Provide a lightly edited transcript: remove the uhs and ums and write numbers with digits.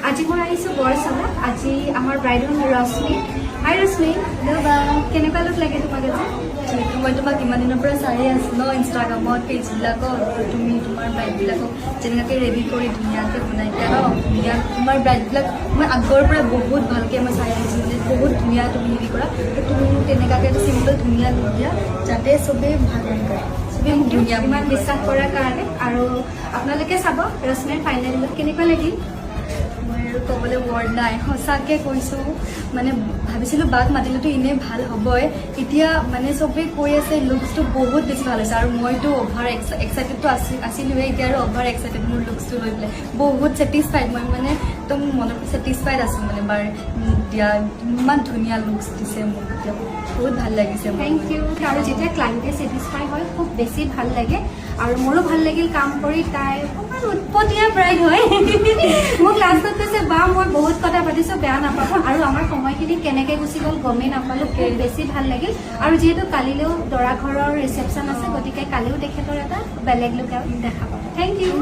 আজি মই আহিছোঁ বৰচালাত। আজি আমাৰ ব্ৰাইডল ৰশ্মি। হাই ৰশ্মি, কেনেকুৱা লুক লাগে তোমাক আজি? মই তোমাক ইমান দিনৰ পৰা চাই আছোঁ ন ইনষ্টাগ্ৰামত পেজবিলাকত তুমি তোমাৰ ব্ৰাইডবিলাকক যেনেকৈ ৰেডি কৰি ধুনীয়াকৈ বনাইছা ন ধুনীয়া তোমাৰ ব্ৰাইডবিলাক মই আগৰ পৰা বহুত ভালকৈ মই চাই আহিছোঁ যে বহুত ধুনীয়া তুমি হেৰি কৰা তুমি মোক তেনেকুৱাকৈ এটা চিম্পল ধুনীয়া লুক দিয়া যাতে চবেই ভাল হেৰি কৰে চবেই মোক ধুনীয়া ইমান বিশ্বাস কৰাৰ কাৰণে। আৰু আপোনালোকে চাব ৰশ্মিৰ ফাইনেল লুক কেনেকুৱা লাগিল। মই আৰু ক'বলৈ ৱৰ্ড নাই সঁচাকৈ কৈছোঁ মানে ভাবিছিলোঁ বাক মাতিলেতো এনেই ভাল হ'বই এতিয়া মানে চবেই কৈ আছে লুকছটো বহুত বেছি ভাল হৈছে আৰু মইতো অভাৰ এক্সাইটেডটো আছিলোঁহে এতিয়া আৰু অভাৰ এক্সাইটেড মোৰ লুকছটো লৈ পেলাই বহুত ছেটিছফাইড মই মানে একদম মনত ছেটিছফাইড আছোঁ মানে বাৰ দিয়া ইমান ধুনীয়া লুকছ দিছে মোক এতিয়া বহুত ভাল লাগিছে থেংক ইউ। আৰু যেতিয়া ক্লাইণ্টে ছেটিছফাই হয় খুব বেছি ভাল লাগে আৰু মোৰো ভাল লাগিল কাম কৰি। তাই অকণমান উৎপতীয়া ব্ৰাইড হয় মোক লাষ্টত কৈছে বা মই বহুত কথা পাতিছোঁ বেয়া নাপাব আৰু আমাৰ সময়খিনি কেনেকৈ গুচি গ'ল গমেই নাপালোঁ। খুব বেছি ভাল লাগিল আৰু যিহেতু কালিলৈও দৰা ঘৰৰ ৰিচেপশ্যন আছে গতিকে কালিও তেখেতৰ এটা বেলেগ লুক দেখা পাব। Thank U.